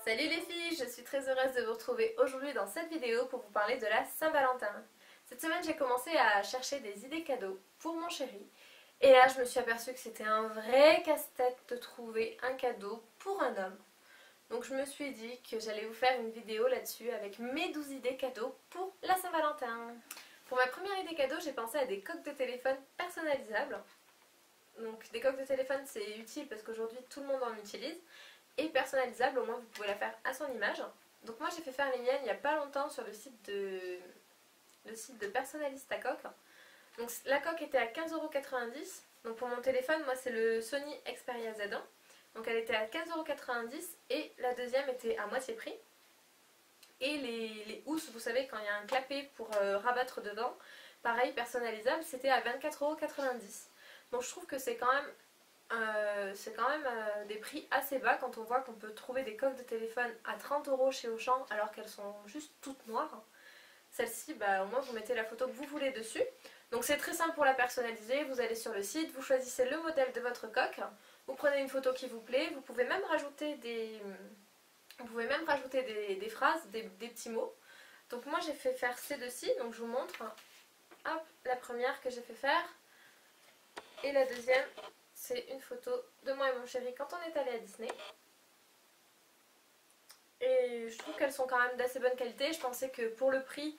Salut les filles, je suis très heureuse de vous retrouver aujourd'hui dans cette vidéo pour vous parler de la Saint-Valentin. Cette semaine j'ai commencé à chercher des idées cadeaux pour mon chéri et là je me suis aperçue que c'était un vrai casse-tête de trouver un cadeau pour un homme. Donc je me suis dit que j'allais vous faire une vidéo là-dessus avec mes 12 idées cadeaux pour la Saint-Valentin. Pour ma première idée cadeau, j'ai pensé à des coques de téléphone personnalisables. Donc des coques de téléphone c'est utile parce qu'aujourd'hui tout le monde en utilise. Et personnalisable, au moins vous pouvez la faire à son image. Donc moi j'ai fait faire les miennes il n'y a pas longtemps sur le site de Personnaliste à coque. Donc la coque était à 15,90 €. Donc pour mon téléphone, moi c'est le Sony Xperia Z1. Donc elle était à 15,90 € et la deuxième était à moitié prix. Et les housses, vous savez quand il y a un clapet pour rabattre dedans, pareil personnalisable, c'était à 24,90 €. Donc je trouve que c'est quand même des prix assez bas quand on voit qu'on peut trouver des coques de téléphone à 30 € chez Auchan alors qu'elles sont juste toutes noires. Celle-ci, au moins vous mettez la photo que vous voulez dessus. Donc c'est très simple pour la personnaliser, vous allez sur le site, vous choisissez le modèle de votre coque, vous prenez une photo qui vous plaît, vous pouvez même rajouter des phrases, des petits mots. Donc moi j'ai fait faire ces deux-ci, donc je vous montre. Hop, la première que j'ai fait faire et la deuxième. C'est une photo de moi et mon chéri quand on est allé à Disney. Et je trouve qu'elles sont quand même d'assez bonne qualité. Je pensais que pour le prix,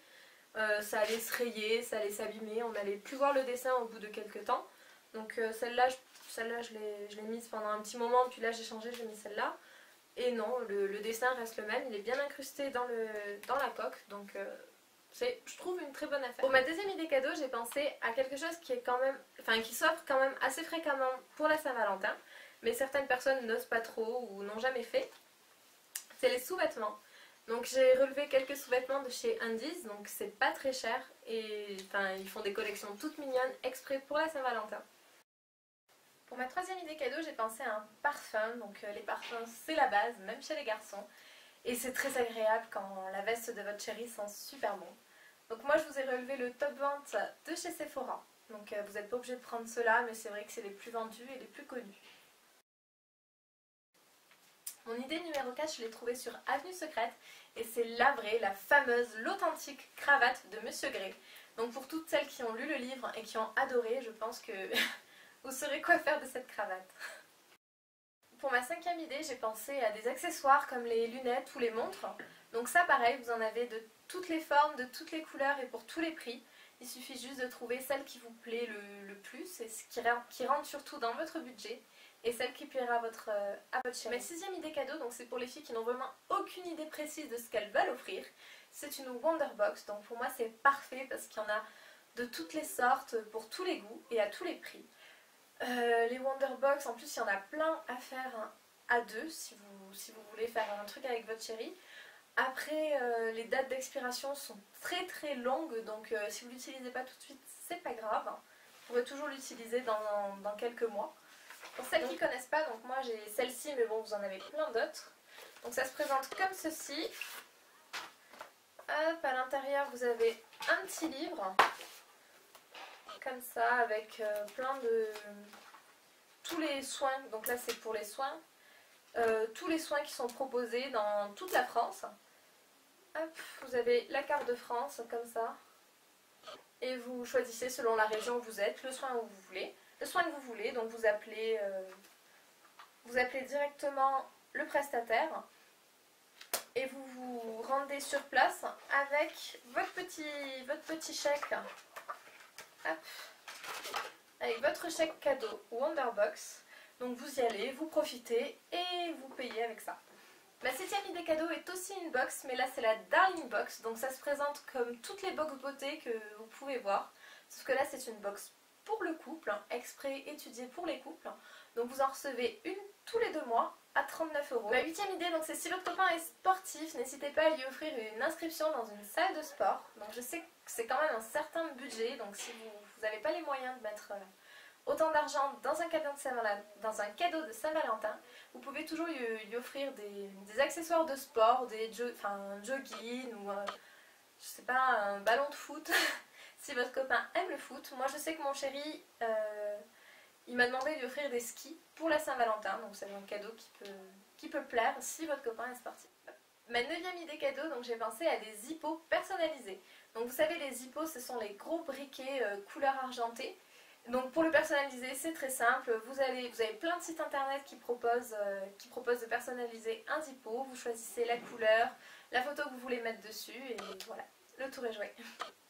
ça allait se rayer, ça allait s'abîmer. On n'allait plus voir le dessin au bout de quelques temps. Donc celle-là, je l'ai mise pendant un petit moment. Puis là, j'ai changé, j'ai mis celle-là. Et non, le dessin reste le même. Il est bien incrusté dans la coque. Donc c'est, je trouve, une très bonne affaire. Pour ma deuxième idée cadeau, j'ai pensé à quelque chose qui est quand même, qui s'offre quand même assez fréquemment pour la Saint-Valentin, mais certaines personnes n'osent pas trop ou n'ont jamais fait. C'est les sous-vêtements. Donc j'ai relevé quelques sous-vêtements de chez Undies, donc c'est pas très cher et ils font des collections toutes mignonnes exprès pour la Saint-Valentin. Pour ma troisième idée cadeau, j'ai pensé à un parfum. Donc les parfums c'est la base, même chez les garçons. Et c'est très agréable quand la veste de votre chéri sent super bon. Donc moi je vous ai relevé le top vente de chez Sephora. Donc vous n'êtes pas obligé de prendre ceux-là, mais c'est vrai que c'est les plus vendus et les plus connus. Mon idée numéro 4, je l'ai trouvée sur Avenue Secrète. Et c'est la vraie, la fameuse, l'authentique cravate de Monsieur Grey. Donc pour toutes celles qui ont lu le livre et qui ont adoré, je pense que vous saurez quoi faire de cette cravate. Pour ma cinquième idée, j'ai pensé à des accessoires comme les lunettes ou les montres. Donc ça pareil, vous en avez de toutes les formes, de toutes les couleurs et pour tous les prix. Il suffit juste de trouver celle qui vous plaît le plus et qui rentre surtout dans votre budget et celle qui plaira à votre chéri. Ma sixième idée cadeau, donc c'est pour les filles qui n'ont vraiment aucune idée précise de ce qu'elles veulent offrir. C'est une Wonderbox, donc pour moi c'est parfait parce qu'il y en a de toutes les sortes, pour tous les goûts et à tous les prix. Les Wonderbox, en plus il y en a plein à faire à deux si vous voulez faire un truc avec votre chéri. Après les dates d'expiration sont très très longues, donc si vous ne l'utilisez pas tout de suite c'est pas grave. Vous pourrez toujours l'utiliser dans quelques mois. Pour celles qui ne connaissent pas, donc moi j'ai celle-ci, mais bon vous en avez plein d'autres. Donc ça se présente comme ceci. Hop, à l'intérieur vous avez un petit livre. Comme ça, avec plein de... tous les soins, donc là c'est pour les soins, tous les soins qui sont proposés dans toute la France. Hop, vous avez la carte de France, comme ça, et vous choisissez selon la région où vous êtes, le soin où vous voulez, le soin que vous voulez, donc vous appelez directement le prestataire, et vous vous rendez sur place avec votre petit chèque. Hop. Avec votre chèque cadeau Wonderbox. Donc vous y allez, vous profitez et vous payez avec ça. Ma septième idée cadeau est aussi une box, mais là c'est la Darling Box. Donc ça se présente comme toutes les box beauté que vous pouvez voir. Sauf que là c'est une box pour le couple, exprès étudiée pour les couples. Donc vous en recevez une tous les 2 mois à 39 €. Ma huitième idée, donc c'est si votre copain est sportif, n'hésitez pas à lui offrir une inscription dans une salle de sport. Donc je sais que c'est quand même un certain budget, donc si vous n'avez pas les moyens de mettre autant d'argent dans un cadeau de Saint-Valentin, vous pouvez toujours lui offrir des accessoires de sport, un jogging ou je sais pas, un ballon de foot. Si votre copain aime le foot. Moi je sais que mon chéri il m'a demandé de lui offrir des skis pour la Saint-Valentin, donc c'est un cadeau qui peut plaire si votre copain est sportif. Ma 9e idée cadeau, donc j'ai pensé à des hippos personnalisés. Donc vous savez, les hippos, ce sont les gros briquets couleur argentée. Donc pour le personnaliser, c'est très simple. Vous avez plein de sites internet qui proposent de personnaliser un hippo. Vous choisissez la couleur, la photo que vous voulez mettre dessus et voilà, le tour est joué.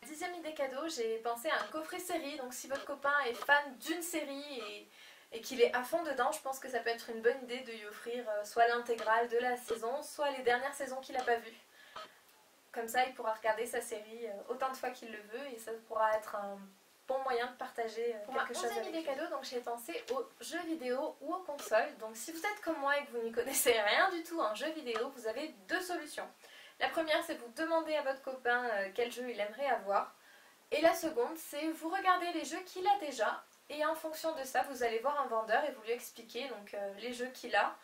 10e idée cadeau, j'ai pensé à un coffret série. Donc si votre copain est fan d'une série et qu'il est à fond dedans, je pense que ça peut être une bonne idée de lui offrir soit l'intégrale de la saison, soit les dernières saisons qu'il n'a pas vues. Comme ça, il pourra regarder sa série autant de fois qu'il le veut et ça pourra être un bon moyen de partager quelque chose. Pour ma 11e idée cadeau, donc j'ai pensé aux jeux vidéo ou aux consoles. Donc si vous êtes comme moi et que vous n'y connaissez rien du tout en jeux vidéo, vous avez deux solutions. La première, c'est vous demander à votre copain quel jeu il aimerait avoir. Et la seconde, c'est vous regarder les jeux qu'il a déjà. Et en fonction de ça, vous allez voir un vendeur et vous lui expliquer donc, les jeux qu'il a.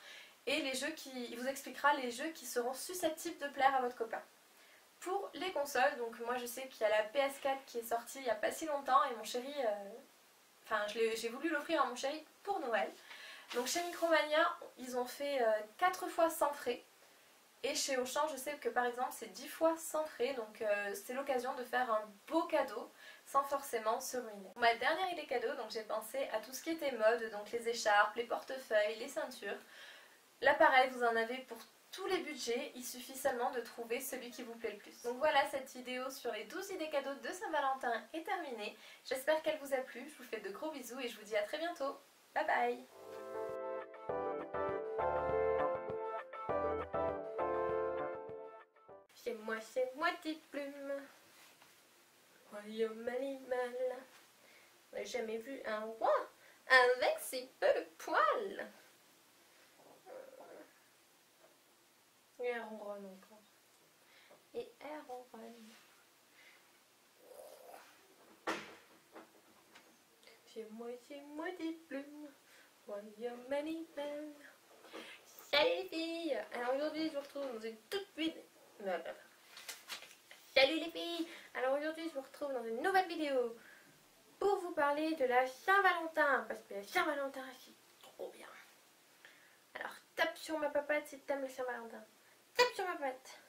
Et il vous expliquera les jeux qui seront susceptibles de plaire à votre copain. Pour les consoles, donc moi je sais qu'il y a la PS4 qui est sortie il n'y a pas si longtemps et mon chéri, j'ai voulu l'offrir à mon chéri pour Noël. Donc chez Micromania, ils ont fait 4 fois sans frais. Et chez Auchan, je sais que par exemple c'est 10 fois sans frais, donc c'est l'occasion de faire un beau cadeau sans forcément se ruiner. Pour ma dernière idée cadeau, donc j'ai pensé à tout ce qui était mode, donc les écharpes, les portefeuilles, les ceintures. Là pareil, vous en avez pour tous les budgets, il suffit seulement de trouver celui qui vous plaît le plus. Donc voilà, cette vidéo sur les 12 idées cadeaux de Saint-Valentin est terminée. J'espère qu'elle vous a plu, je vous fais de gros bisous et je vous dis à très bientôt. Bye bye. Chez moi des plumes, royaume animal. On n'a jamais vu un roi avec si peu de poils. Et elle ronronne encore. Et elle ronronne. Chez moi des plumes, royaume animal. Salut les filles. Alors aujourd'hui je vous retrouve dans une toute petite... Salut les filles. Alors aujourd'hui je vous retrouve dans une nouvelle vidéo pour vous parler de la Saint-Valentin, parce que la Saint-Valentin c'est trop bien. Alors tape sur ma papate si t'aimes la Saint-Valentin. Tape sur ma papate.